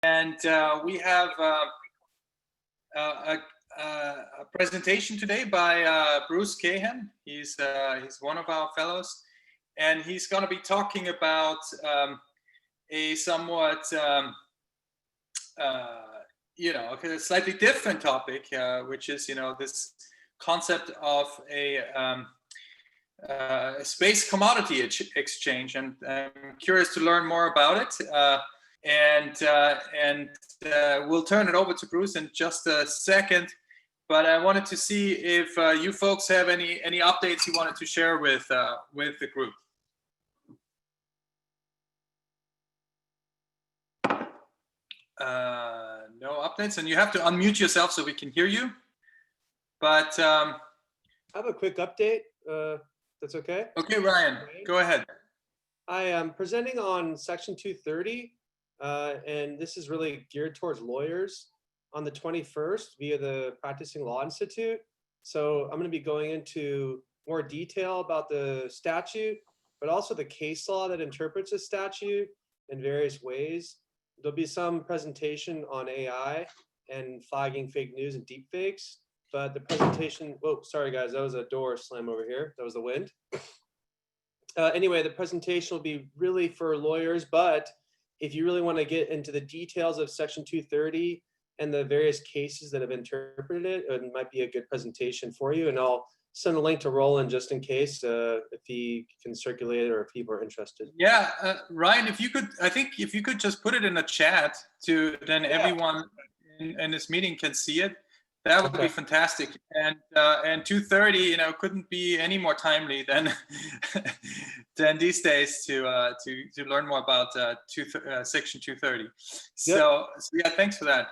And we have a presentation today by Bruce Cahan. He's one of our fellows, and he's going to be talking about a somewhat a slightly different topic, which is this concept of a space commodity exchange, and I'm curious to learn more about it. And we'll turn it over to Bruce in just a second. But I wanted to see if you folks have any updates you wanted to share with the group. No updates, and you have to unmute yourself so we can hear you. But I have a quick update. That's okay. Okay, Ryan, go ahead. I am presenting on Section 230, and this is really geared towards lawyers on the 21st via the Practicing Law Institute. So I'm going to be going into more detail about the statute, but also the case law that interprets the statute in various ways. There'll be some presentation on AI and flagging fake news and deepfakes, but the presentation, whoa, sorry guys, that was a door slam over here. That was the wind. Anyway, the presentation will be really for lawyers, but if you really want to get into the details of Section 230 and the various cases that have interpreted it, it might be a good presentation for you. And I'll send a link to Roland just in case if he can circulate it or if people are interested. Yeah, Ryan, if you could just put it in the chat then everyone in this meeting can see it. That would be fantastic. And 230, couldn't be any more timely than these days to learn more about Section 230. So yeah, thanks for that.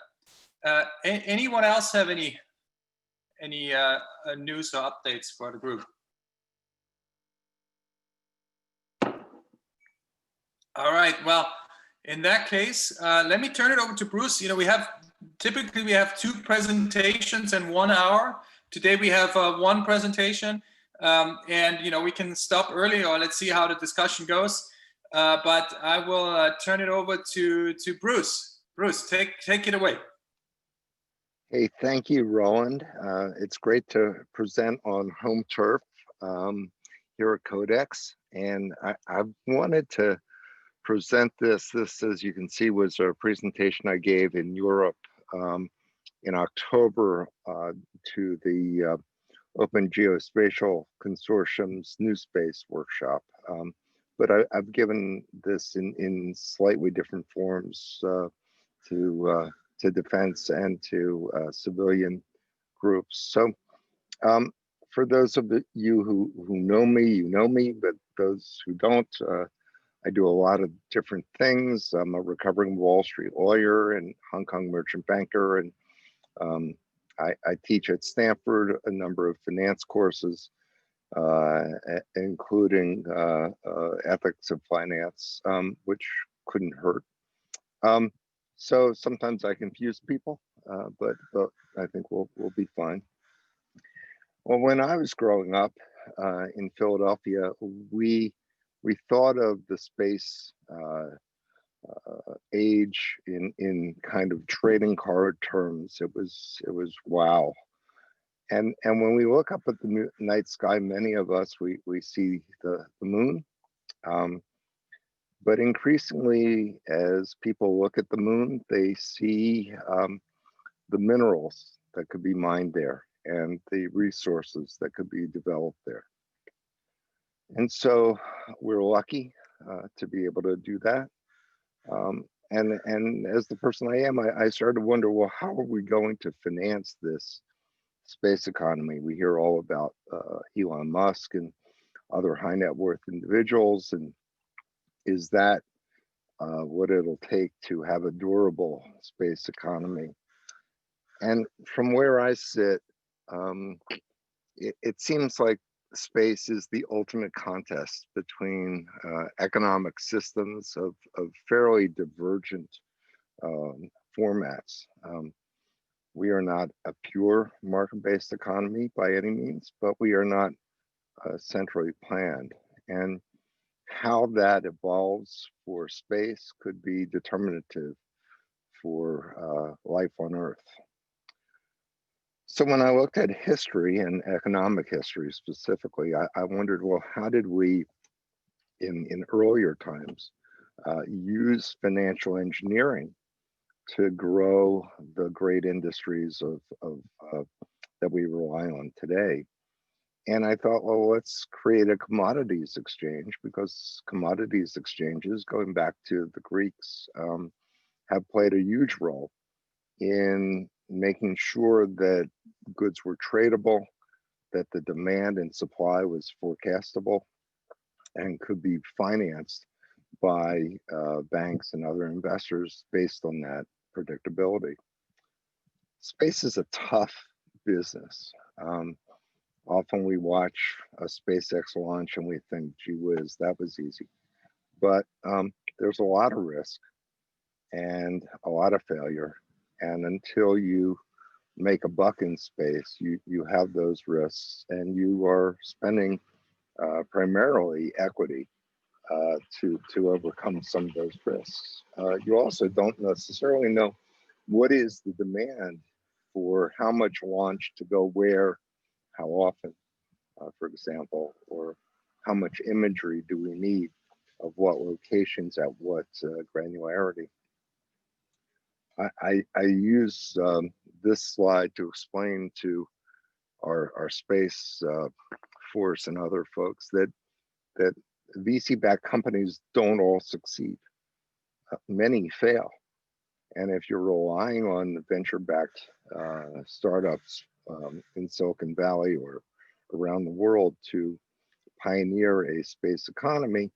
Anyone else have any news or updates for the group? All right. Well, in that case, let me turn it over to Bruce. Typically we have 2 presentations in 1 hour. Today we have 1 presentation, and we can stop early, or let's see how the discussion goes. But I will turn it over to Bruce. Bruce, take it away. Hey, thank you, Roland. It's great to present on home turf here at CodeX, and I wanted to present this. This, as you can see, was a presentation I gave in Europe in October to the Open Geospatial Consortium's New Space workshop. But I've given this in slightly different forms to defense and to civilian groups. So for those of you who know me, you know me, but those who don't, I do a lot of different things. I'm a recovering Wall Street lawyer and Hong Kong merchant banker, and I teach at Stanford a number of finance courses, including ethics of finance, which couldn't hurt. So sometimes I confuse people, but I think we'll be fine. Well, when I was growing up in Philadelphia, we thought of the space age in kind of trading card terms. It was wow. And when we look up at the night sky, many of us we see the moon. But increasingly, as people look at the moon, they see the minerals that could be mined there and the resources that could be developed there. And so we're lucky to be able to do that. And as the person I am, I started to wonder, well, how are we going to finance this space economy? We hear all about Elon Musk and other high net worth individuals, and is that what it'll take to have a durable space economy? And from where I sit, it seems like space is the ultimate contest between economic systems of fairly divergent formats. We are not a pure market-based economy by any means, but we are not centrally planned. And how that evolves for space could be determinative for life on Earth. So when I looked at history and economic history specifically, I wondered, well, how did we, in earlier times, use financial engineering to grow the great industries that we rely on today? And I thought, well, let's create a commodities exchange, because commodities exchanges, going back to the Greeks, have played a huge role in making sure that goods were tradable, that the demand and supply was forecastable and could be financed by banks and other investors based on that predictability. Space is a tough business. Often we watch a SpaceX launch and we think, gee whiz, that was easy. But there's a lot of risk and a lot of failure. And until you make a buck in space, you have those risks, and you are spending primarily equity to overcome some of those risks. You also don't necessarily know what is the demand for how much launch to go where, how often, for example, or how much imagery do we need of what locations at what granularity. I use this slide to explain to our space force and other folks that VC-backed companies don't all succeed. Many fail. And if you're relying on venture-backed startups in Silicon Valley or around the world to pioneer a space economy,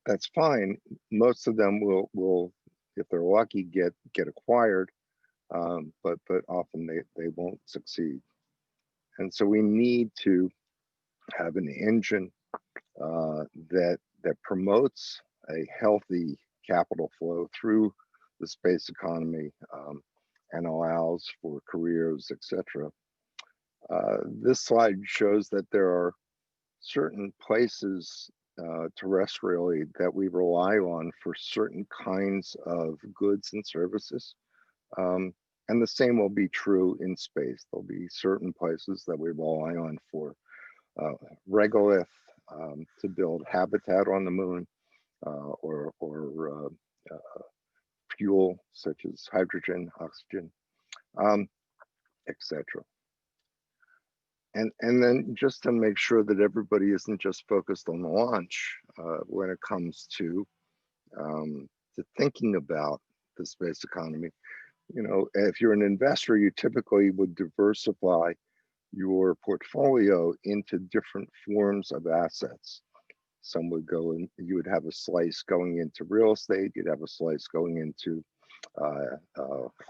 that's fine. Most of them will, if they're lucky, get acquired, but often they won't succeed. And so we need to have an engine that promotes a healthy capital flow through the space economy and allows for careers, etc. This slide shows that there are certain places terrestrially that we rely on for certain kinds of goods and services. And the same will be true in space. There'll be certain places that we rely on for regolith to build habitat on the moon, or fuel such as hydrogen, oxygen, etc. And then just to make sure that everybody isn't just focused on the launch when it comes to thinking about the space economy. You know, if you're an investor, you typically would diversify your portfolio into different forms of assets. Some would go in, you would have a slice going into real estate, you'd have a slice going into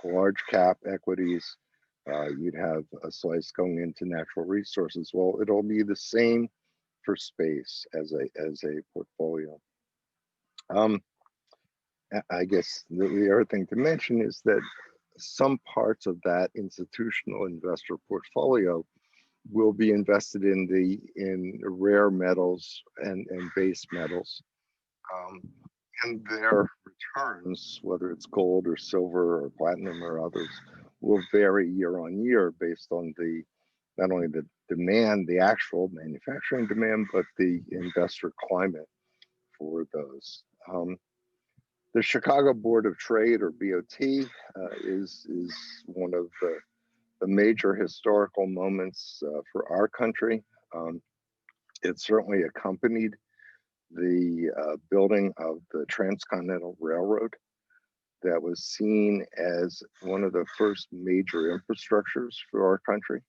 large cap equities, you'd have a slice going into natural resources. Well, it'll be the same for space as a portfolio. I guess the other thing to mention is that some parts of that institutional investor portfolio will be invested in rare metals and base metals, and their returns, whether it's gold or silver or platinum or others, will vary year on year based on not only the demand, the actual manufacturing demand, but the investor climate for those. The Chicago Board of Trade, or BOT, is one of the major historical moments for our country. It certainly accompanied the building of the Transcontinental Railroad that was seen as one of the first major infrastructures for our country.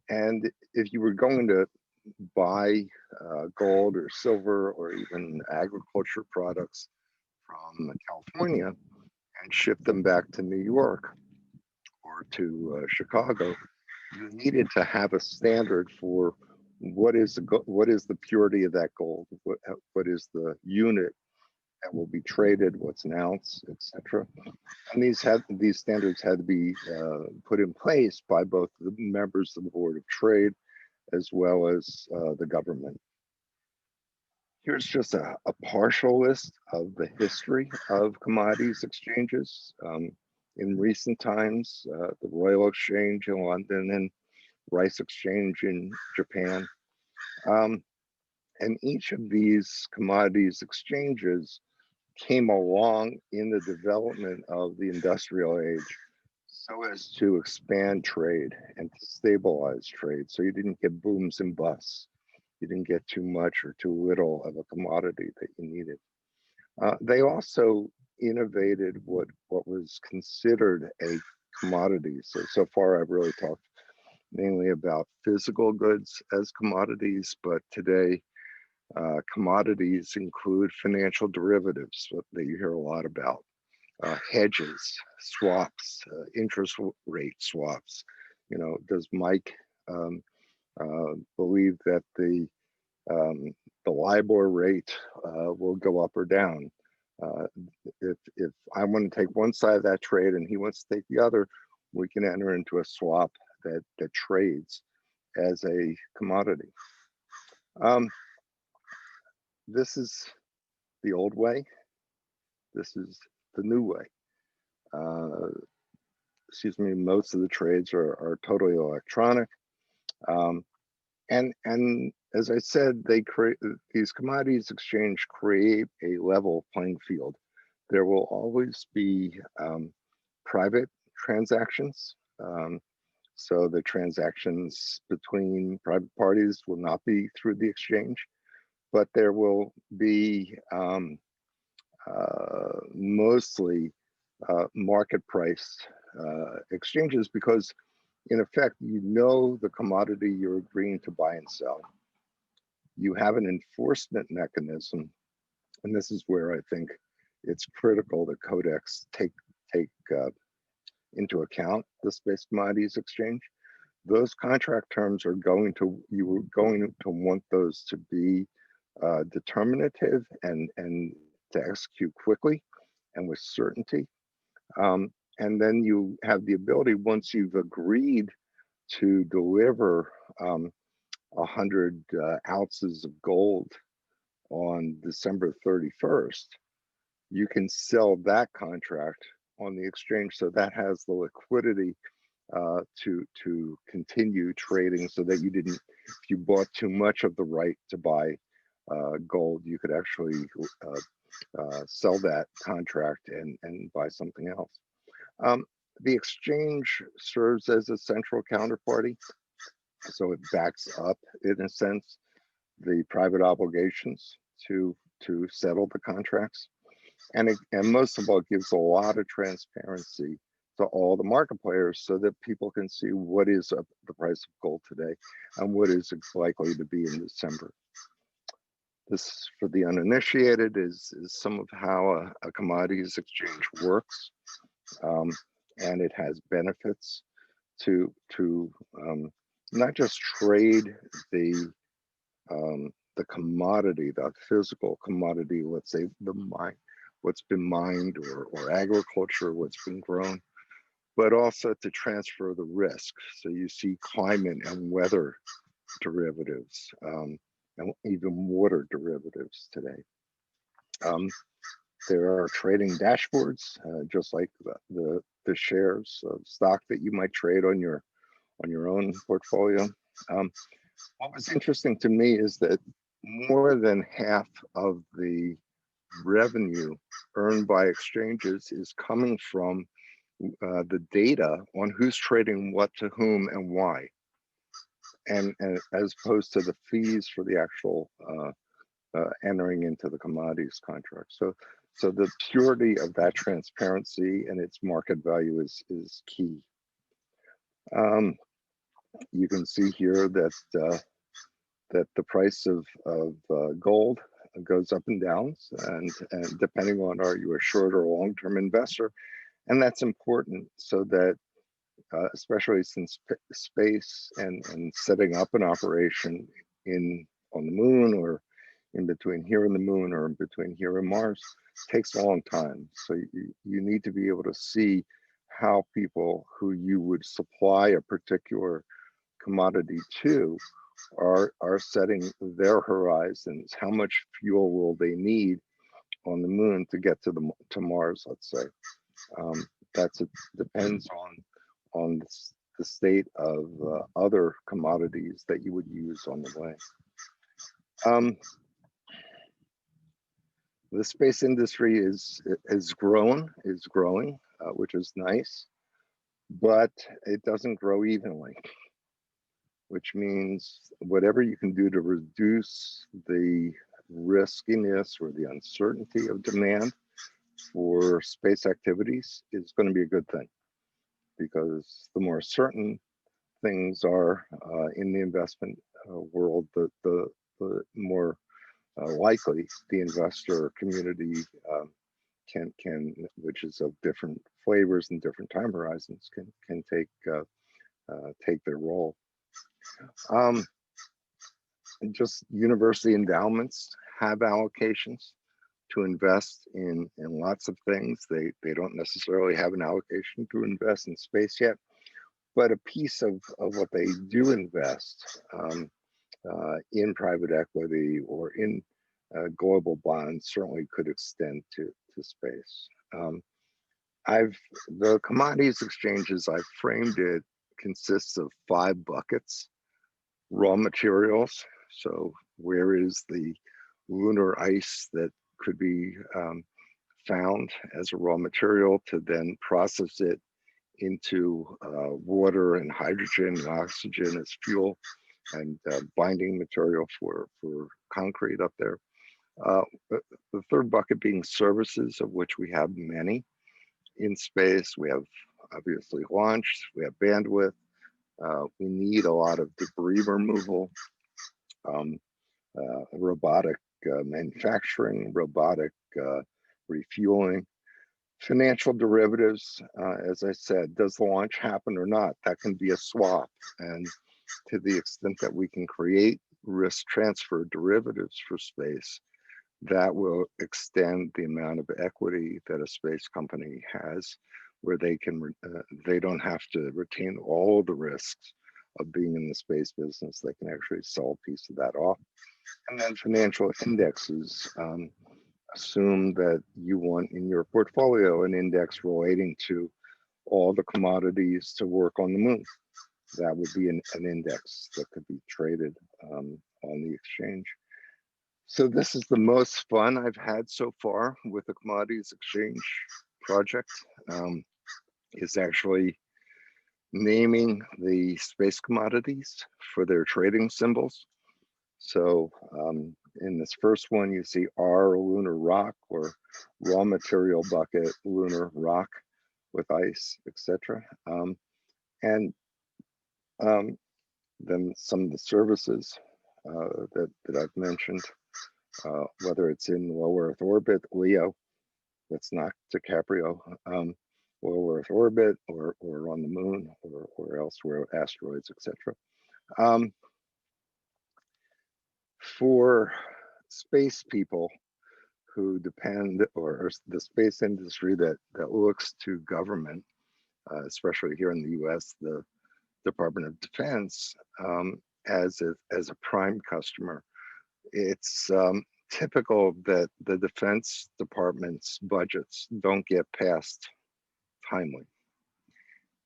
And if you were going to buy gold or silver or even agriculture products from California and ship them back to New York or to Chicago, you needed to have a standard for what is the purity of that gold, what is the unit that will be traded, what's an ounce, etc. And these standards had to be put in place by both the members of the Board of Trade as well as the government. Here's just a partial list of the history of commodities exchanges. In recent times, the Royal Exchange in London and Rice Exchange in Japan. And each of these commodities exchanges came along in the development of the industrial age so as to expand trade and to stabilize trade. So you didn't get booms and busts. You didn't get too much or too little of a commodity that you needed. They also innovated what was considered a commodity. So far I've really talked mainly about physical goods as commodities, but today commodities include financial derivatives that you hear a lot about, hedges, swaps, interest rate swaps. You know, does Mike believe that the LIBOR rate will go up or down? If I want to take one side of that trade and he wants to take the other, we can enter into a swap that trades as a commodity. This is the old way. This is the new way. Excuse me, most of the trades are totally electronic. And as I said, these commodities exchange create a level playing field. There will always be private transactions. So the transactions between private parties will not be through the exchange, but there will be mostly market price exchanges, because in effect, you know the commodity you're agreeing to buy and sell. You have an enforcement mechanism, and this is where I think it's critical that CodeX take into account the Space Commodities Exchange. Those contract terms are you are going to want those to be determinative and to execute quickly and with certainty. And then you have the ability, once you've agreed to deliver 100 ounces of gold on December 31st, you can sell that contract on the exchange. So that has the liquidity to continue trading, so that you didn't, if you bought too much of the right to buy gold, you could actually sell that contract and buy something else. The exchange serves as a central counterparty, so it backs up, in a sense, the private obligations to settle the contracts, and most of all, it gives a lot of transparency to all the market players, so that people can see what is the price of gold today and what is likely to be in December. This, for the uninitiated, is some of how a commodities exchange works, and it has benefits to not just trade the commodity, the physical commodity, let's say what's been mined or agriculture, what's been grown, but also to transfer the risk. So you see climate and weather derivatives, and even water derivatives today. There are trading dashboards, just like the shares of stock that you might trade on your own portfolio. What was interesting to me is that more than half of the revenue earned by exchanges is coming from the data on who's trading what to whom and why, and as opposed to the fees for the actual entering into the commodities contract. So the purity of that transparency and its market value is key. You can see here that the price of gold goes up and down, and depending on, are you a short or long-term investor, and that's important, so that especially since space and setting up an operation on the moon, or in between here and the moon, or in between here and Mars, takes a long time. So you need to be able to see how people who you would supply a particular commodity to are setting their horizons. How much fuel will they need on the moon to get to Mars, let's say. That's it depends on the state of other commodities that you would use on the way. The space industry is growing, which is nice, but it doesn't grow evenly, which means whatever you can do to reduce the riskiness or the uncertainty of demand for space activities is going to be a good thing, because the more certain things are in the investment world, the more likely the investor community can, which is of different flavors and different time horizons, can take their role. And just university endowments have allocations to invest in lots of things. They don't necessarily have an allocation to invest in space yet, but a piece of what they do invest in private equity or in global bonds certainly could extend to space. The commodities exchanges, I've framed it, consists of 5 buckets. Raw materials, so where is the lunar ice that could be found as a raw material to then process it into water and hydrogen and oxygen as fuel and binding material for concrete up there. The third bucket being services, of which we have many in space. We have obviously launch, we have bandwidth, we need a lot of debris removal, robotic manufacturing, robotic refueling, financial derivatives. As I said, does the launch happen or not? That can be a swap. And to the extent that we can create risk transfer derivatives for space, that will extend the amount of equity that a space company has, where they don't have to retain all the risks of being in the space business. They can actually sell a piece of that off. And then financial indexes assume that you want in your portfolio an index relating to all the commodities to work on the moon. That would be an index that could be traded on the exchange. So this is the most fun I've had so far with the Commodities Exchange project, is actually naming the space commodities for their trading symbols. So in this first one, you see R, lunar rock, or raw material bucket, lunar rock with ice, etc. And then some of the services that I've mentioned, whether it's in low Earth orbit, LEO, that's not DiCaprio, low Earth orbit, or on the moon, or elsewhere, asteroids, etc. For space people who depend, or the space industry that looks to government, especially here in the US, the Department of Defense, as a prime customer, it's typical that the Defense Department's budgets don't get passed timely.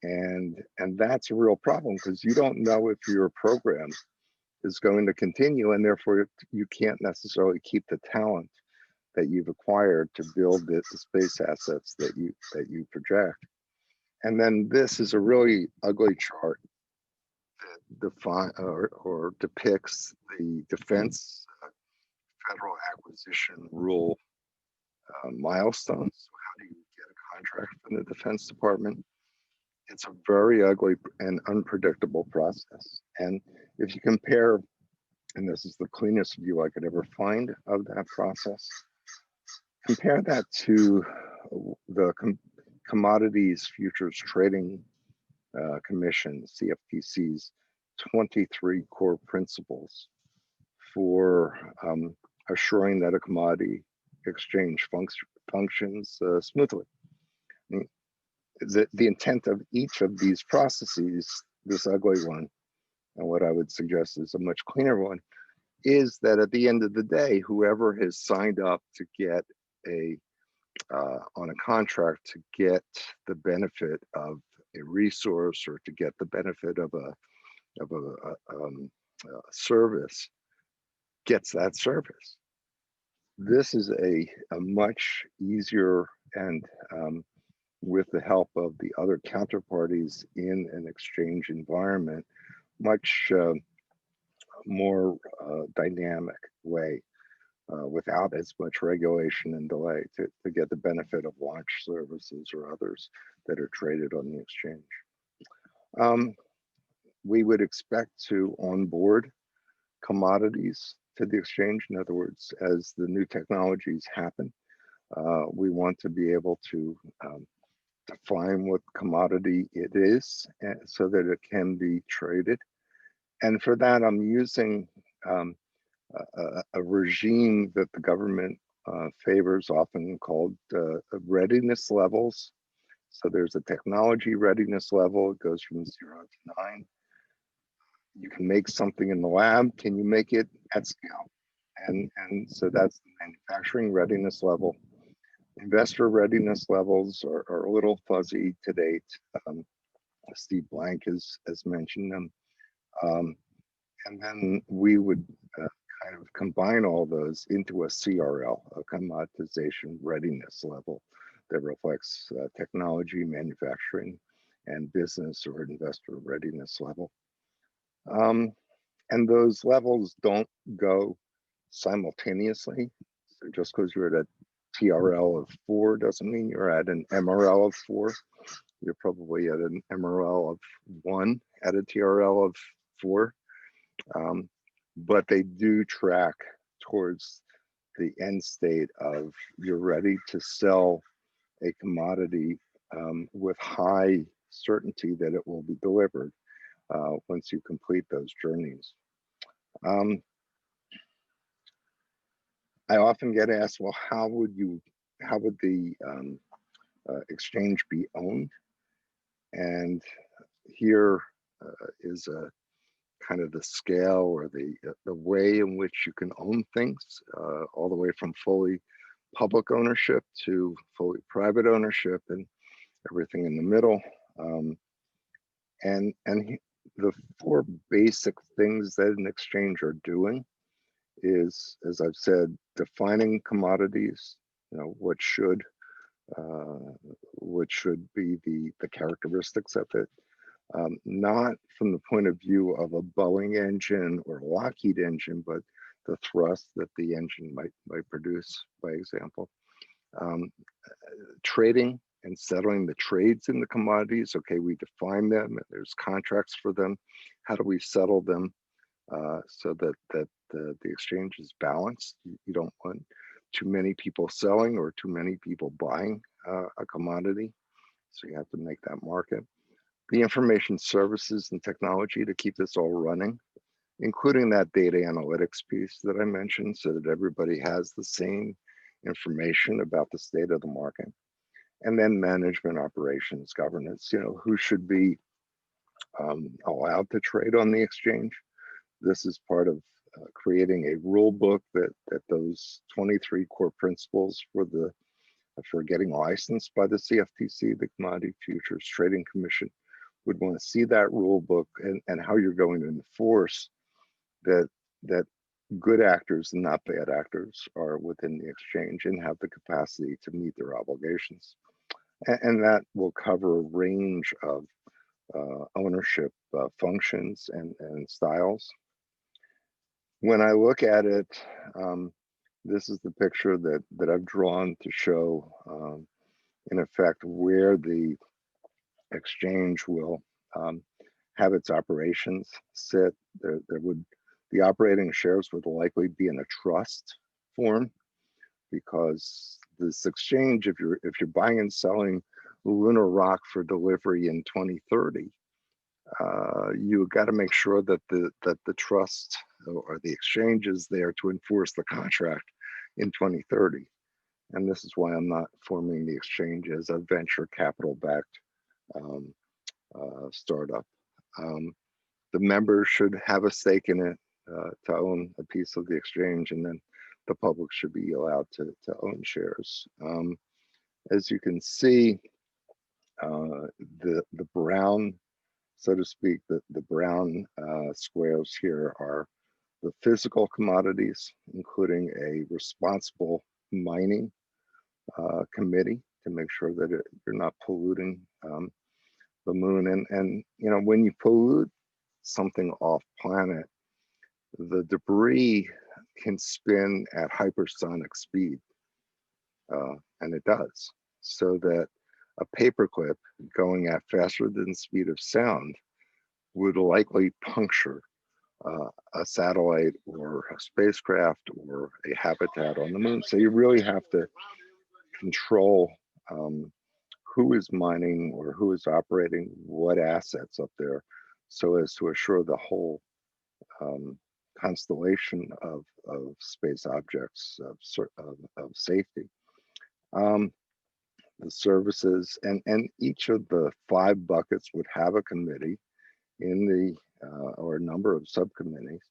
And that's a real problem, because you don't know if your program is going to continue, and therefore you can't necessarily keep the talent that you've acquired to build the space assets that you project. And then this is a really ugly chart that define or depicts the defense federal acquisition rule milestones. So how do you get a contract from the Defense Department? It's a very ugly and unpredictable process. And if you compare, and this is the cleanest view I could ever find of that process, compare that to the Commodities Futures Trading Commission, CFTC's 23 core principles for assuring that a commodity exchange functions smoothly. The intent of each of these processes, this ugly one, and what I would suggest is a much cleaner one, is that at the end of the day, whoever has signed up to get on a contract to get the benefit of a resource or to get the benefit of a service gets that service. This is a much easier and with the help of the other counterparties in an exchange environment, much more dynamic way without as much regulation and delay to get the benefit of launch services or others that are traded on the exchange. We would expect to onboard commodities to the exchange. In other words, as the new technologies happen, we want to be able to define what commodity it is so that it can be traded. And for that, I'm using a regime that the government favors, often called readiness levels. So there's a technology readiness level. It goes from 0 to 9. You can make something in the lab. Can you make it at scale? And so that's the manufacturing readiness level. Investor readiness levels are a little fuzzy to date. Steve Blank has mentioned them. And then we would kind of combine all those into a CRL, a commoditization readiness level that reflects technology, manufacturing, and business or investor readiness level. And those levels don't go simultaneously. So just because you're at a TRL of 4 doesn't mean you're at an MRL of 4. You're probably at an MRL of 1 at a TRL of 4. But they do track towards the end state of you're ready to sell a commodity with high certainty that it will be delivered once you complete those journeys. I often get asked, well, how would the exchange be owned? And here is a kind of the scale or the way in which you can own things, all the way from fully public ownership to fully private ownership and everything in the middle. And the 4 basic things that an exchange are doing is, as I've said, defining commodities, what should be the characteristics of it, not from the point of view of a Boeing engine or Lockheed engine, but the thrust that the engine might produce, by example. Trading and settling the trades in the commodities. Okay, we define them, and there's contracts for them. How do we settle them so that the exchange is balanced? You don't want too many people selling or too many people buying a commodity. So you have to make that market. The information services and technology to keep this all running, including that data analytics piece that I mentioned, so that everybody has the same information about the state of the market. And then management, operations, governance, who should be allowed to trade on the exchange. This is part of creating a rule book that those 23 core principles for getting licensed by the CFTC, the Commodity Futures Trading Commission, would want to see that rule book and how you're going to enforce that good actors and not bad actors are within the exchange and have the capacity to meet their obligations. And that will cover a range of ownership functions and styles. When I look at it, this is the picture that I've drawn to show, in effect, where the exchange will have its operations sit. The operating shares would likely be in a trust form, because this exchange, if you're buying and selling lunar rock for delivery in 2030, you got to make sure that the trust or the exchange is there to enforce the contract in 2030. And this is why I'm not forming the exchange as a venture capital backed startup. the members should have a stake in it to own a piece of the exchange, and then the public should be allowed to own shares. As you can see, the brown, so to speak, the brown squares here are the physical commodities, including a responsible mining committee to make sure that you're not polluting the moon. And you know, when you pollute something off planet, the debris can spin at hypersonic speed, and it does, so that a paperclip going at faster than the speed of sound would likely puncture a satellite or a spacecraft or a habitat on the moon. So you really have to control who is mining or who is operating what assets up there, so as to assure the whole constellation of space objects of safety. The services and each of the 5 buckets would have a committee in the or a number of subcommittees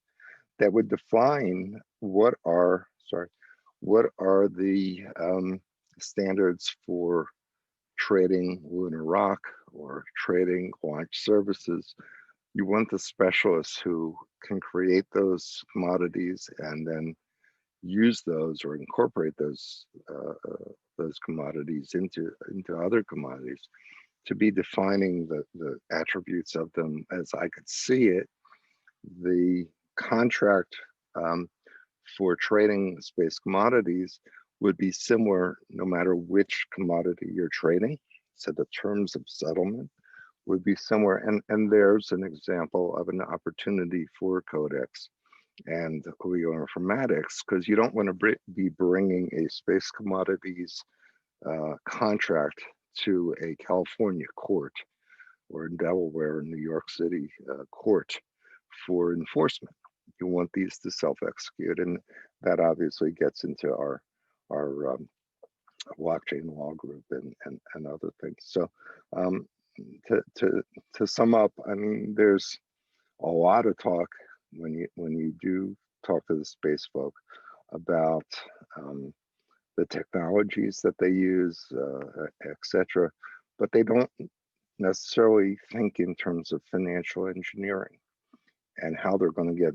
that would define what are the standards for trading lunar rock or trading launch services. You want the specialists who can create those commodities and then use those or incorporate those commodities into other commodities, to be defining the attributes of them. As I could see it, the contract for trading space commodities would be similar no matter which commodity you're trading. So the terms of settlement would be similar. And there's an example of an opportunity for CodeX and Informatics, because you don't want to be bringing a space commodities contract to a California court, or in Delaware or New York City court for enforcement. You want these to self-execute, and that obviously gets into our blockchain law group and other things. So to sum up, I mean, there's a lot of talk when you do talk to the space folk about the technologies that they use, etc., but they don't necessarily think in terms of financial engineering and how they're going to get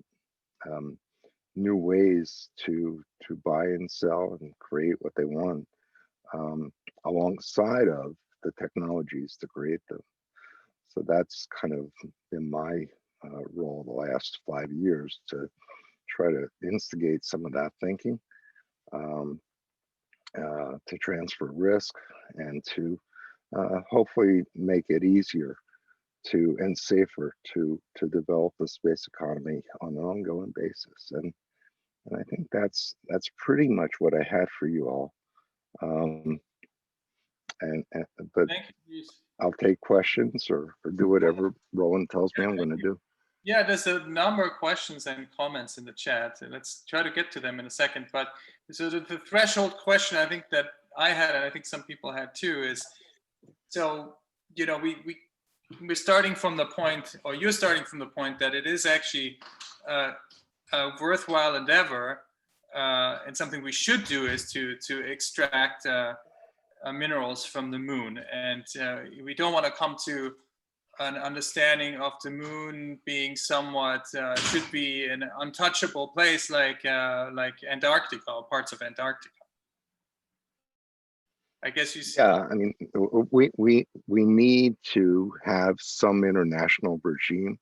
new ways to buy and sell and create what they want alongside of the technologies to create them. So that's kind of been my role the last 5 years, to try to instigate some of that thinking, to transfer risk, and to hopefully make it easier to and safer to develop the space economy on an ongoing basis. And I think that's pretty much what I had for you all. But Thank you. I'll take questions or do whatever Roland tells me I'm going to do. Yeah, there's a number of questions and comments in the chat. Let's try to get to them in a second. But so the threshold question I think that I had, and I think some people had too, is, so, you know, we're starting from the point, or you're starting from the point that it is actually a worthwhile endeavor, and something we should do is to extract minerals from the moon. And we don't want to come to an understanding of the moon being somewhat should be an untouchable place like Antarctica or parts of Antarctica. I guess you see. Yeah, I mean, we need to have some international regime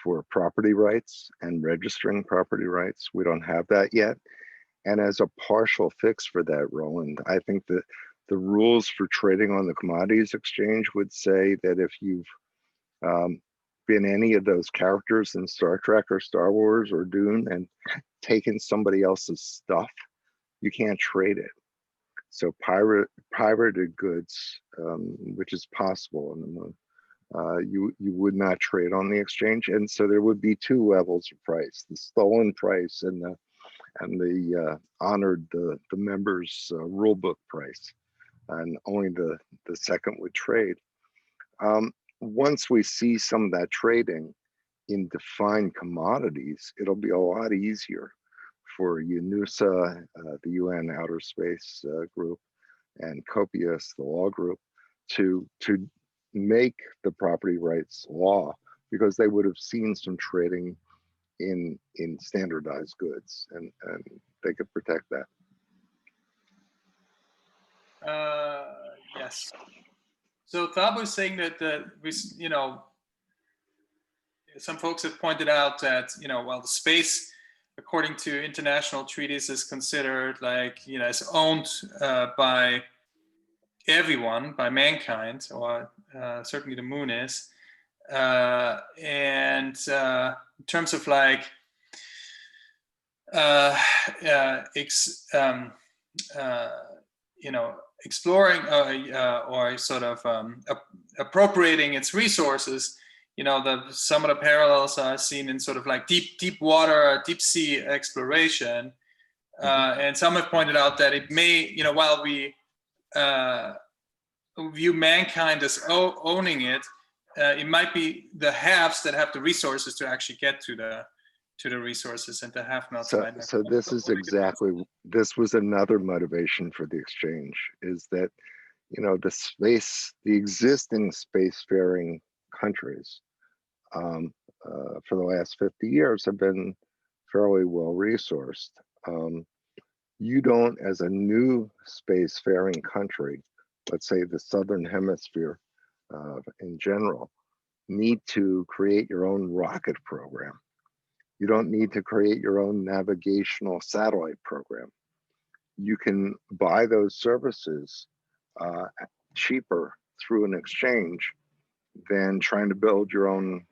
for property rights and registering property rights. We don't have that yet. And as a partial fix for that, Roland, I think that the rules for trading on the Commodities Exchange would say that if you've been any of those characters in Star Trek or Star Wars or Dune and taken somebody else's stuff, you can't trade it. So pirated goods, which is possible on the moon, you would not trade on the exchange. And so there would be 2 levels of price: the stolen price and the honored the members' rule book price, and only the second would trade. Once we see some of that trading, in defined commodities, it'll be a lot easier for UNUSA, the UN Outer Space Group, and COPIUS, the law group, to make the property rights law, because they would have seen some trading in standardized goods, and they could protect that. Yes. So Thabo is saying that we, you know, some folks have pointed out that, you know, while the space, according to international treaties, is considered like, you know, it's owned by everyone, by mankind, or certainly the moon is. And in terms of like you know, exploring or sort of appropriating its resources, you know, some of the parallels are seen in sort of like deep water, deep sea exploration. And some have pointed out that it may, you know, while we view mankind as owning it, it might be the haves that have the resources to actually get to the resources, and the have-nots. So this is exactly, this was another motivation for the exchange, is that, you know, the existing spacefaring countries for the last 50 years have been fairly well resourced. You don't, as a new spacefaring country, let's say the Southern Hemisphere in general, need to create your own rocket program. You don't need to create your own navigational satellite program. You can buy those services cheaper through an exchange than trying to build your own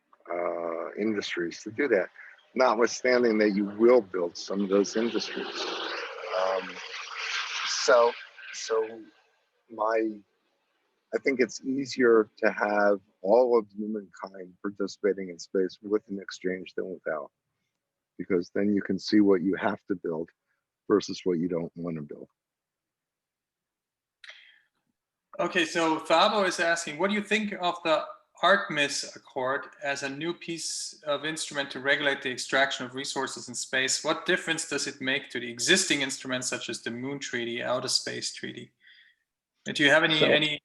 industries to do that, notwithstanding that you will build some of those industries. I think it's easier to have all of humankind participating in space with an exchange than without, because then you can see what you have to build versus what you don't want to build. Okay, so Thabo is asking, what do you think of the Artemis Accord as a new piece of instrument to regulate the extraction of resources in space? What difference does it make to the existing instruments such as the Moon Treaty, Outer Space Treaty? Do you have any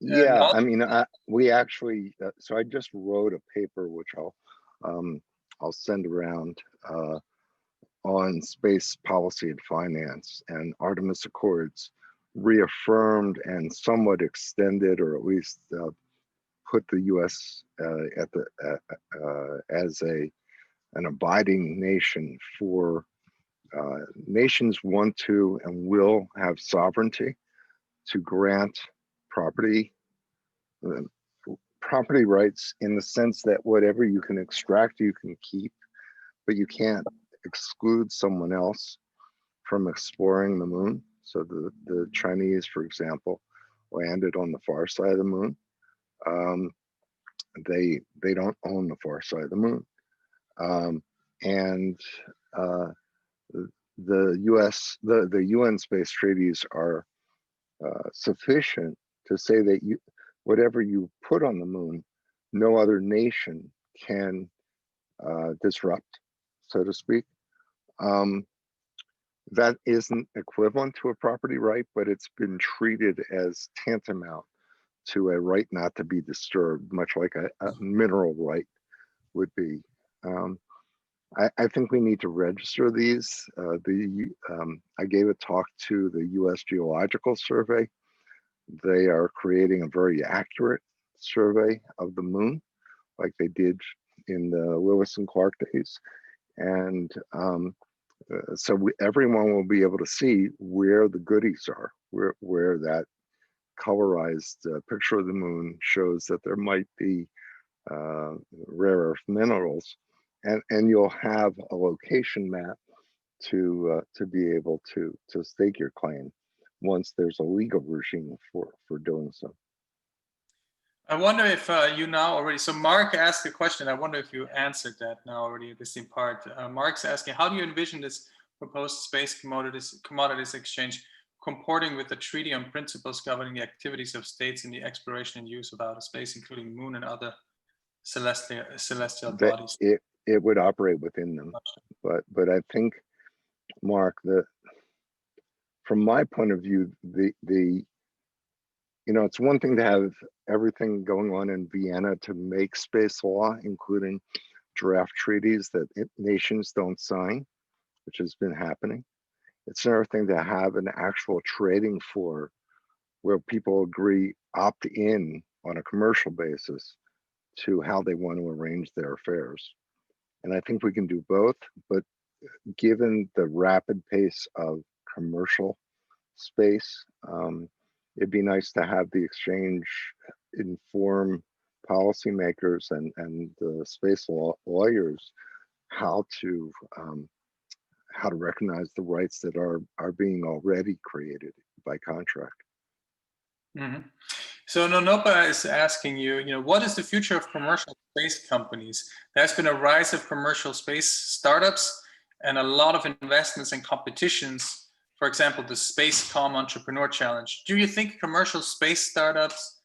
yeah, I mean, we actually, so I just wrote a paper which I'll send around on space policy and finance, and Artemis Accords reaffirmed and somewhat extended, or at least put the U.S. As an abiding nation for nations want to and will have sovereignty to grant property rights, in the sense that whatever you can extract, you can keep, but you can't exclude someone else from exploring the moon. So the Chinese, for example, landed on the far side of the moon. They don't own the far side of the moon. And the UN space treaties are sufficient to say that whatever you put on the moon, no other nation can disrupt, so to speak. That isn't equivalent to a property right, but it's been treated as tantamount to a right not to be disturbed, much like a mineral right would be. I think we need to register these. I gave a talk to the U.S. Geological Survey. They are creating a very accurate survey of the moon, like they did in the Lewis and Clark days. And so everyone will be able to see where the goodies are, where that colorized picture of the moon shows that there might be rare earth minerals, and you'll have a location map to be able to stake your claim once there's a legal regime for doing so. I wonder if you now already, so Mark asked a question, I wonder if you answered that now already, this in part. Mark's asking, how do you envision this proposed Space Commodities Exchange comporting with the Treaty on Principles governing the activities of states in the exploration and use of outer space, including moon and other celestial that bodies. it would operate within them. But I think, Mark, that from my point of view, it's one thing to have everything going on in Vienna to make space law, including draft treaties that nations don't sign, which has been happening. It's another thing to have an actual trading floor where people agree opt in on a commercial basis to how they want to arrange their affairs. And I think we can do both, but given the rapid pace of commercial space, it'd be nice to have the exchange inform policymakers and the space lawyers how to recognize the rights that are being already created by contract. Mm-hmm. So Nonopa is asking you, what is the future of commercial space companies? There's been a rise of commercial space startups and a lot of investments and competitions. For example, the Space Com Entrepreneur Challenge. Do you think commercial space startups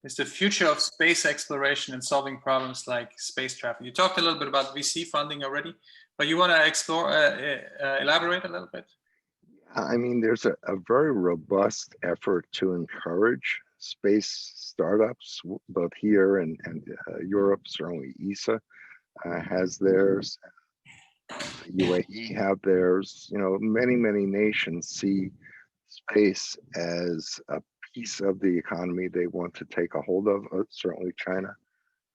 is the future of space exploration and solving problems like space travel? You talked a little bit about VC funding already, but you want to elaborate a little bit? I mean, there's a very robust effort to encourage space startups, both here and Europe. Certainly ESA has theirs. The UAE have theirs. Many nations see space as a piece of the economy they want to take a hold of, certainly China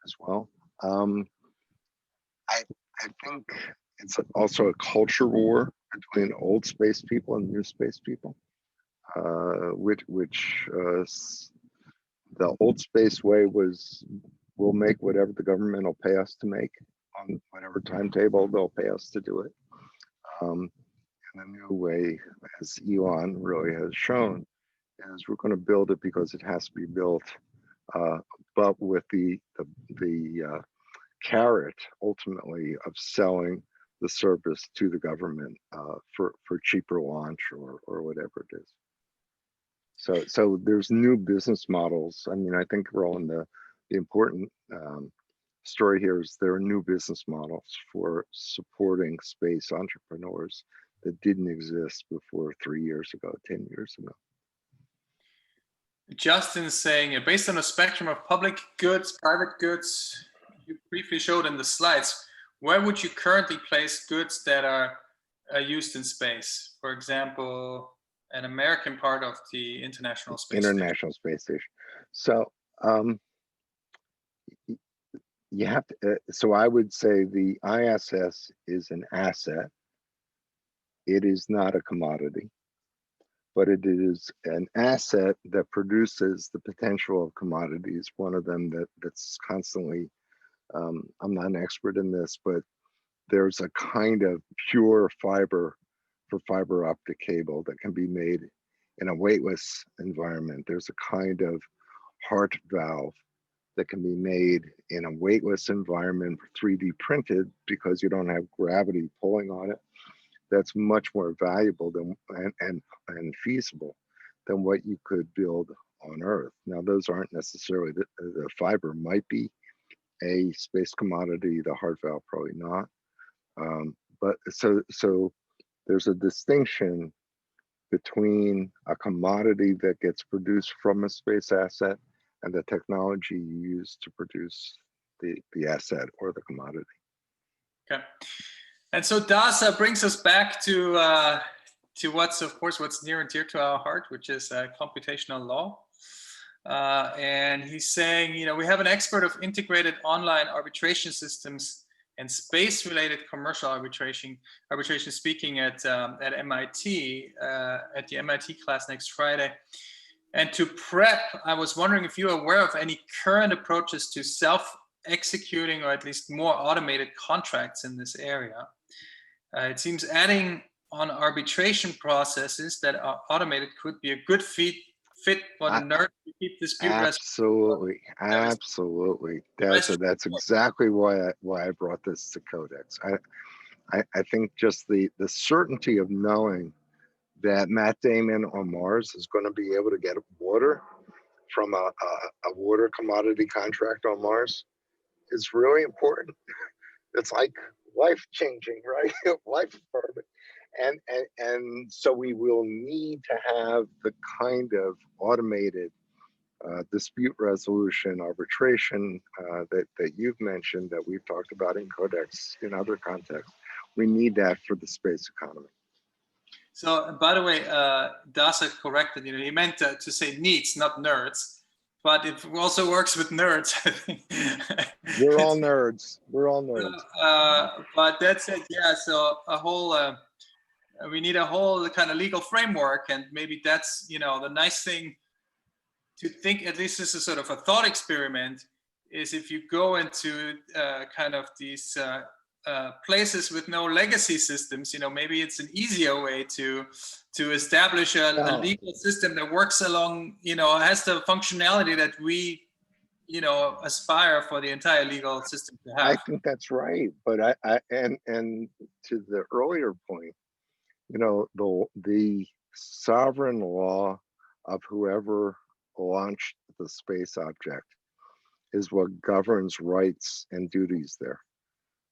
as well. I think it's also a culture war between old space people and new space people, which the old space way was, we'll make whatever the government will pay us to make on whatever timetable they'll pay us to do it. And the new way, as Elon really has shown, is we're going to build it because it has to be built, but with the carrot ultimately of selling the service to the government for cheaper launch or whatever it is. So there's new business models. I mean, I think, Roland, the important story here is there are new business models for supporting space entrepreneurs that didn't exist before 3 years ago, 10 years ago. Justin is saying, based on a spectrum of public goods, private goods, you briefly showed in the slides, where would you currently place goods that are used in space? For example, an American part of the International Space Station. So you have to, so I would say the ISS is an asset. It is not a commodity, but it is an asset that produces the potential of commodities. One of them that's constantly, I'm not an expert in this, but there's a kind of pure fiber for fiber optic cable that can be made in a weightless environment. There's a kind of heart valve that can be made in a weightless environment, 3D printed, because you don't have gravity pulling on it. That's much more valuable than and feasible than what you could build on Earth. Now, those aren't necessarily, the fiber might be a space commodity, the heart valve probably not. But so there's a distinction between a commodity that gets produced from a space asset and the technology you use to produce the asset or the commodity. Okay. And so DASA brings us back to what's near and dear to our heart, which is computational law. And he's saying, we have an expert of integrated online arbitration systems and space-related commercial arbitration speaking at MIT, at the MIT class next Friday. And to prep, I was wondering if you're aware of any current approaches to self-executing or at least more automated contracts in this area. It seems adding on arbitration processes that are automated could be a good fit for the nerd to keep dispute resolution. Absolutely. That's exactly why I brought this to CodeX. I think just the certainty of knowing that Matt Damon on Mars is going to be able to get water from a water commodity contract on Mars is really important. It's like life changing, right? Life affirming. And so we will need to have the kind of automated dispute resolution, arbitration that you've mentioned, that we've talked about in CodeX in other contexts. We need that for the space economy. So, by the way, Dasa corrected, he meant to say needs, not nerds. But it also works with nerds, I think. We're all nerds. We're all nerds. But that's it, yeah. So a whole, we need a whole kind of legal framework, and maybe that's, the nice thing to think, at least this is sort of a thought experiment, is if you go into kind of these places with no legacy systems, maybe it's an easier way to establish a legal system that works along, has the functionality that we, aspire for the entire legal system to have. I think that's right, but and to the earlier point, the sovereign law of whoever launched the space object is what governs rights and duties there.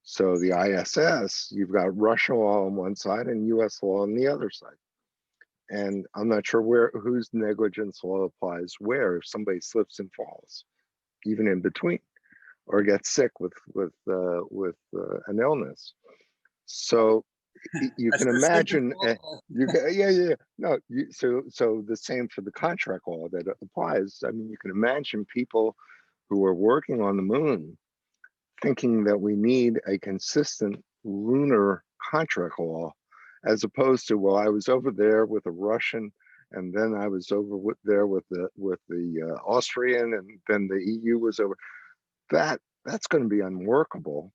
So the ISS, you've got Russian law on one side and US law on the other side. And I'm not sure whose negligence law applies where, if somebody slips and falls, even in between, or gets sick with an illness. So you can imagine, so the same for the contract law that applies. I mean, you can imagine people who are working on the moon thinking that we need a consistent lunar contract law, as opposed to, well, I was over there with a Russian, and then I was over there with the Austrian, and then the EU was over. That's going to be unworkable.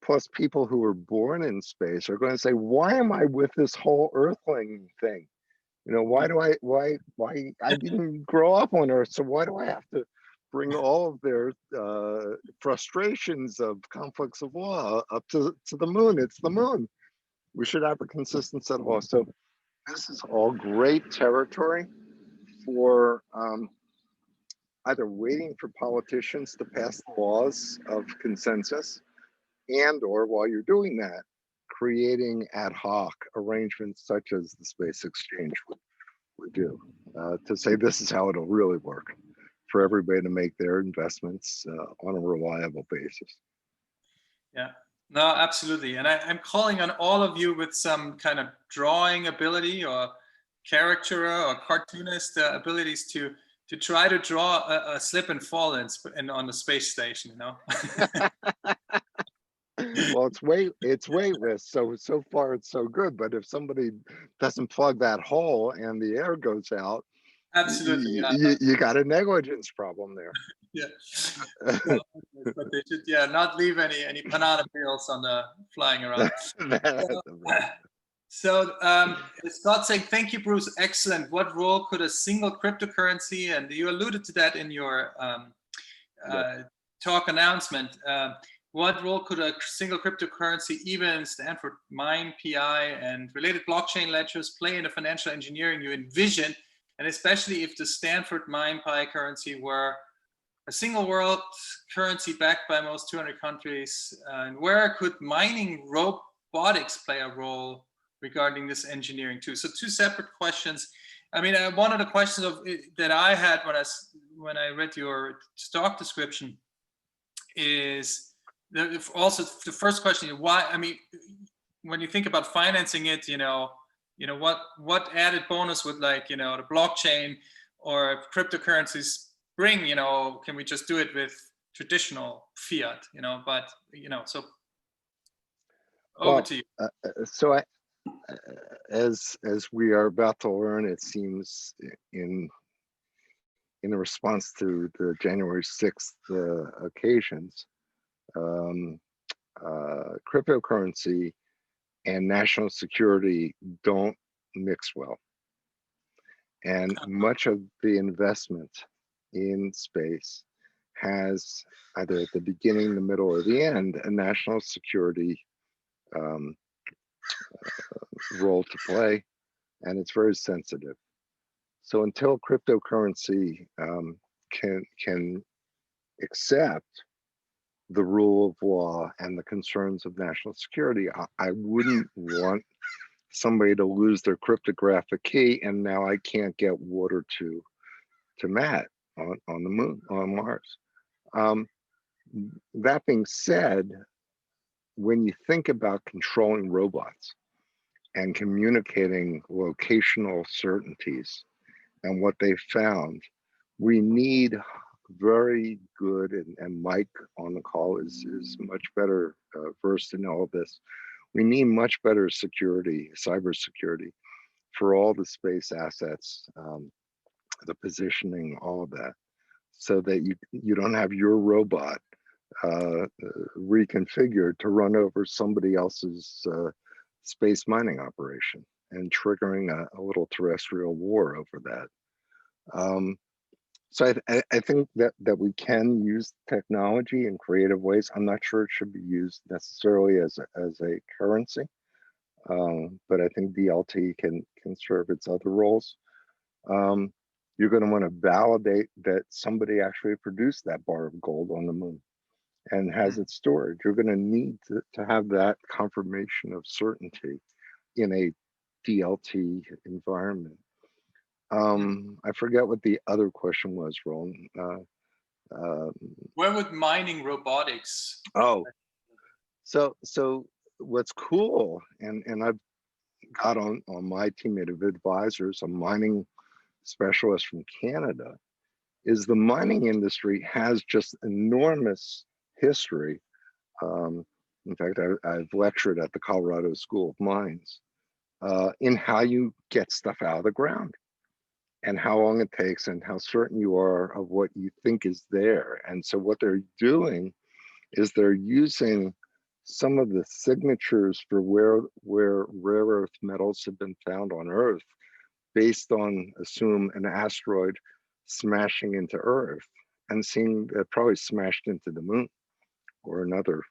Plus, people who were born in space are going to say, why am I with this whole Earthling thing? Why I didn't grow up on Earth, so why do I have to bring all of their frustrations of conflicts of law up to the moon? It's the moon. We should have a consistent set of laws. So this is all great territory for either waiting for politicians to pass laws of consensus, and or while you're doing that, creating ad hoc arrangements such as the Space Exchange would do, to say this is how it'll really work for everybody to make their investments on a reliable basis. Yeah, no, absolutely. And I'm calling on all of you with some kind of drawing ability or caricature or cartoonist abilities to try to draw a slip and fall on the space station, Well, it's weightless, so far it's so good. But if somebody doesn't plug that hole and the air goes out, absolutely, you got a negligence problem there. Yeah, but they should, not leave any banana peels on the flying around. So Scott saying, thank you, Bruce. Excellent. What role could a single cryptocurrency, and you alluded to that in your talk announcement, what role could a single cryptocurrency, even Stanford Mine, PI, and related blockchain ledgers play in the financial engineering you envision? And especially if the Stanford Mine Pi currency were a single world currency backed by most 200 countries, and where could mining robotics play a role regarding this engineering too? So two separate questions. I mean, one of the questions that I had when I read your talk description is also the first question: why? I mean, when you think about financing it, what added bonus would the blockchain or cryptocurrencies bring? Can we just do it with traditional fiat? But so over to you. So as we are about to learn, it seems in the response to the January 6th occasions, cryptocurrency and national security don't mix well. And much of the investment in space has either at the beginning, the middle, or the end, a national security role to play, and it's very sensitive. So until cryptocurrency can accept the rule of law and the concerns of national security. I wouldn't want somebody to lose their cryptographic key and now I can't get water to Matt on the moon, on Mars. That being said, when you think about controlling robots and communicating locational certainties and what they found, we need very good, and Mike on the call is much better versed in all of this. We need much better security, cybersecurity for all the space assets, the positioning, all of that, so that you don't have your robot reconfigured to run over somebody else's space mining operation and triggering a little terrestrial war over that. So I think that we can use technology in creative ways. I'm not sure it should be used necessarily as a currency, but I think DLT can serve its other roles. You're going to want to validate that somebody actually produced that bar of gold on the moon and has it stored. You're going to need to have that confirmation of certainty in a DLT environment. I forget what the other question was, Roland. Where would mining robotics? Oh, so what's cool, and I've got on my team of advisors, a mining specialist from Canada, is the mining industry has just enormous history. In fact, I've lectured at the Colorado School of Mines in how you get stuff out of the ground and how long it takes and how certain you are of what you think is there. And so what they're doing is they're using some of the signatures for where rare earth metals have been found on Earth based on, assume, an asteroid smashing into Earth and seeing that probably smashed into the moon or another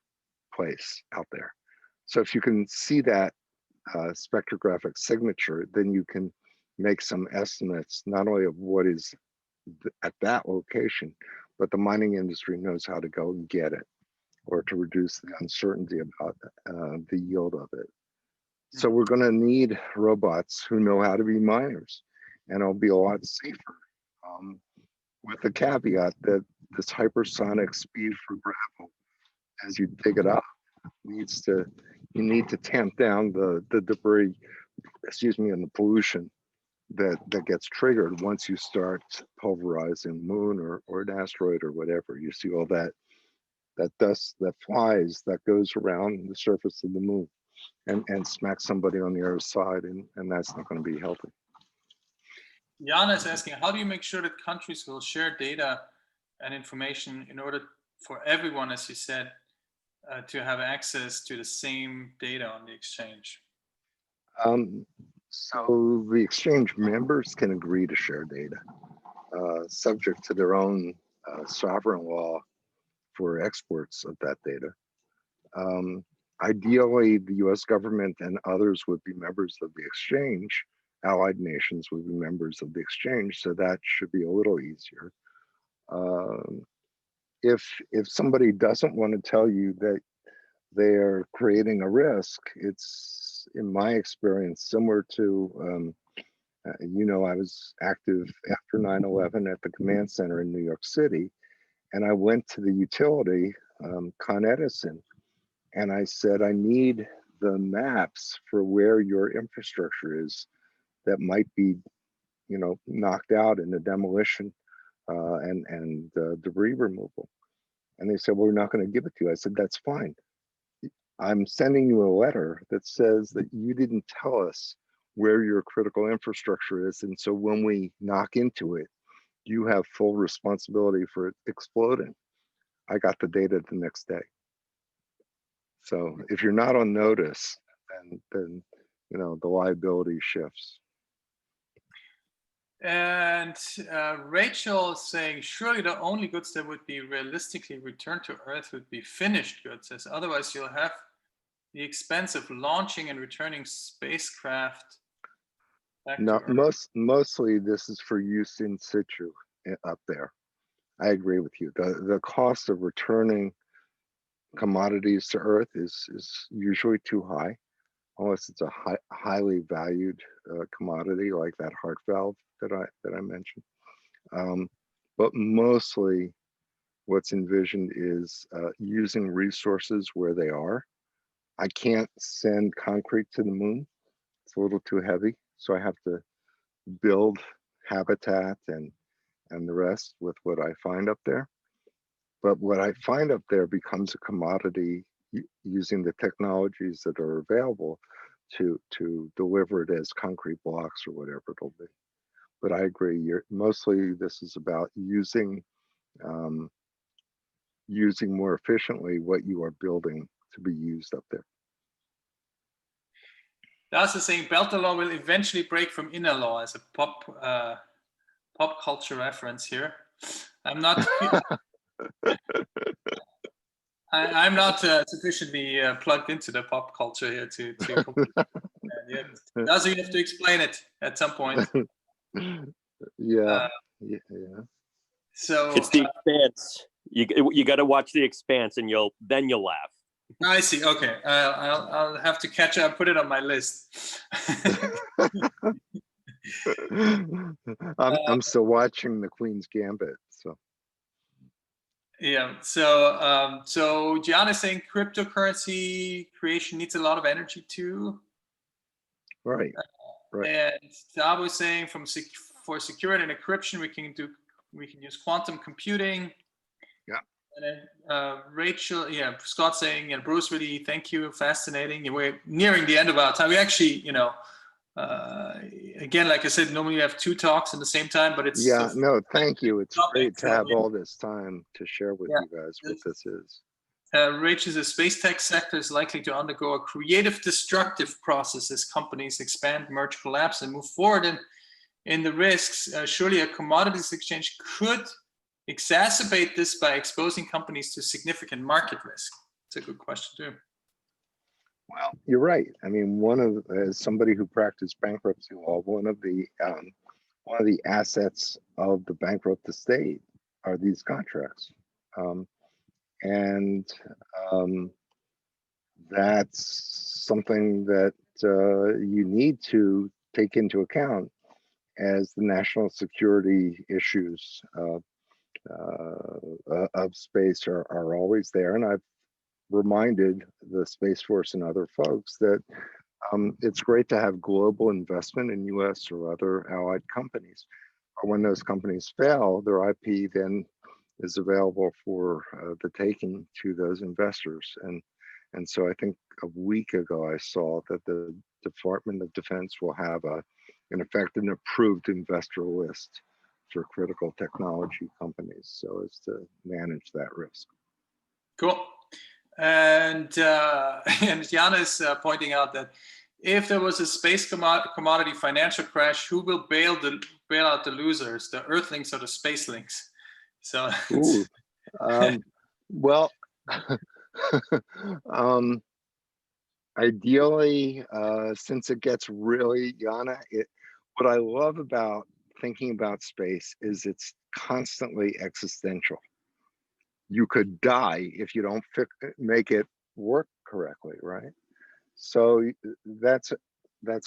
place out there. So if you can see that spectrographic signature, then you can make some estimates, not only of what is at that location, but the mining industry knows how to go and get it or to reduce the uncertainty about the yield of it. So we're going to need robots who know how to be miners, and it'll be a lot safer, with the caveat that this hypersonic speed for gravel, as you dig it up, you need to tamp down the debris, and the pollution that gets triggered once you start pulverizing moon or an asteroid or whatever. You see all that dust that flies, that goes around the surface of the moon and smacks somebody on the other side, and that's not going to be healthy. Jana is asking, how do you make sure that countries will share data and information in order for everyone, as you said, to have access to the same data on the exchange? So the exchange members can agree to share data, subject to their own sovereign law for exports of that data. Ideally, the US government and others would be members of the exchange. Allied nations would be members of the exchange, so that should be a little easier. If somebody doesn't want to tell you that they're creating a risk, it's, in my experience, similar to, I was active after 9/11 at the command center in New York City, and I went to the utility, Con Edison, and I said, I need the maps for where your infrastructure is that might be, knocked out in the demolition and debris removal. And they said, well, we're not going to give it to you. I said, that's fine. I'm sending you a letter that says that you didn't tell us where your critical infrastructure is. And so when we knock into it, you have full responsibility for it exploding. I got the data the next day. So if you're not on notice, then the liability shifts. And Rachel is saying, surely the only goods that would be realistically returned to Earth would be finished goods, as otherwise you'll have the expense of launching and returning spacecraft back to Earth. Mostly this is for use in situ up there. I agree with you. The cost of returning commodities to Earth is usually too high, unless it's a highly valued commodity like that heart valve that I mentioned. But mostly, what's envisioned is using resources where they are. I can't send concrete to the moon; it's a little too heavy, so I have to build habitat and the rest with what I find up there. But what I find up there becomes a commodity using the technologies that are available to deliver it as concrete blocks or whatever it'll be. But I agree, mostly this is about using more efficiently what you are building to be used up there. Das is saying Belter law will eventually break from inner law as a pop culture reference here. I'm not I'm not sufficiently plugged into the pop culture here to yeah. Does you have to explain it at some point? Yeah. So it's The Expanse. You got to watch The Expanse, and you'll laugh. I see. Okay, I'll have to catch up. Put it on my list. I'm still watching the Queen's Gambit, so. Yeah. So so Gian is saying cryptocurrency creation needs a lot of energy too. Right. Right. And Tabo is saying for security and encryption we can use quantum computing. Yeah. And then Rachel, Scott saying, and Bruce, really thank you, fascinating. We're nearing the end of our time. We actually, again, like I said, normally we have 2 talks at the same time, but it's no, thank you. It's great to have all this time to share with you guys what this is. Rachel says space tech sector is likely to undergo a creative, destructive process as companies expand, merge, collapse, and move forward in the risks. Surely a commodities exchange could exacerbate this by exposing companies to significant market risk. It's a good question too. Well, you're right. I mean, as somebody who practiced bankruptcy law, one of the assets of the bankrupt estate are these contracts, and that's something that you need to take into account as the national security issues of space are always there. And I've reminded the Space Force and other folks that it's great to have global investment in US or other allied companies. But when those companies fail, their IP then is available for the taking to those investors. And so I think a week ago, I saw that the Department of Defense will have in effect an approved investor list for critical technology companies, so as to manage that risk. Cool. And Jan is pointing out that if there was a space commodity financial crash, who will bail out the losers, the Earthlings or the Spacelings? So, well, ideally, since it gets really, Jana, what I love about thinking about space is it's constantly existential. You could die if you don't make it work correctly, right? So that's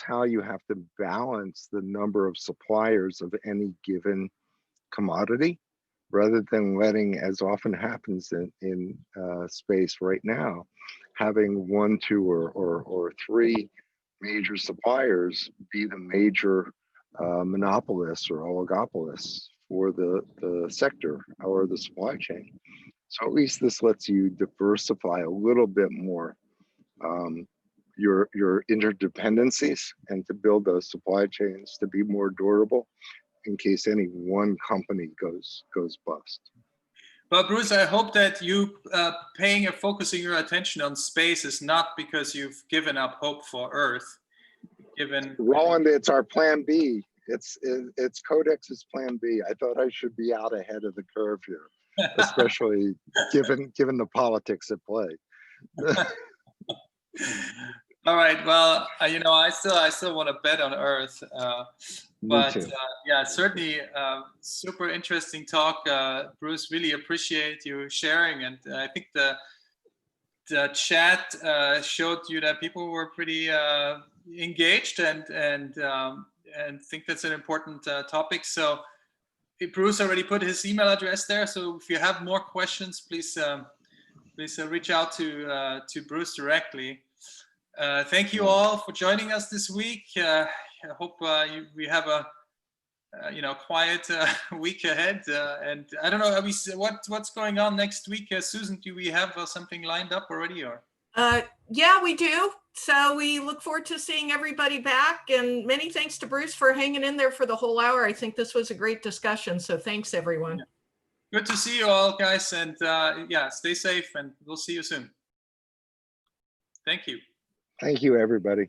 how you have to balance the number of suppliers of any given commodity, rather than letting, as often happens in space right now, having 1, 2, or 3 major suppliers be the major monopolists or oligopolists for the sector or the supply chain. So at least this lets you diversify a little bit more your interdependencies and to build those supply chains to be more durable in case any one company goes bust. Well, Bruce, I hope that you focusing your attention on space is not because you've given up hope for Earth. Roland, it's our plan B. It's CodeX's plan B. I thought I should be out ahead of the curve here, especially given the politics at play. All right. Well, I still want to bet on Earth, but yeah, certainly super interesting talk, Bruce. Really appreciate you sharing, and I think chat showed you that people were pretty engaged and think that's an important topic. So Bruce already put his email address there. So if you have more questions, please reach out to Bruce directly. Thank you all for joining us this week. I hope we have a quiet week ahead. And I don't know, what's going on next week? Susan, do we have something lined up already, or? Yeah, we do. So we look forward to seeing everybody back, and many thanks to Bruce for hanging in there for the whole hour. I think this was a great discussion. So thanks, everyone. Yeah. Good to see you all, guys. And yeah, stay safe, and we'll see you soon. Thank you. Thank you, everybody.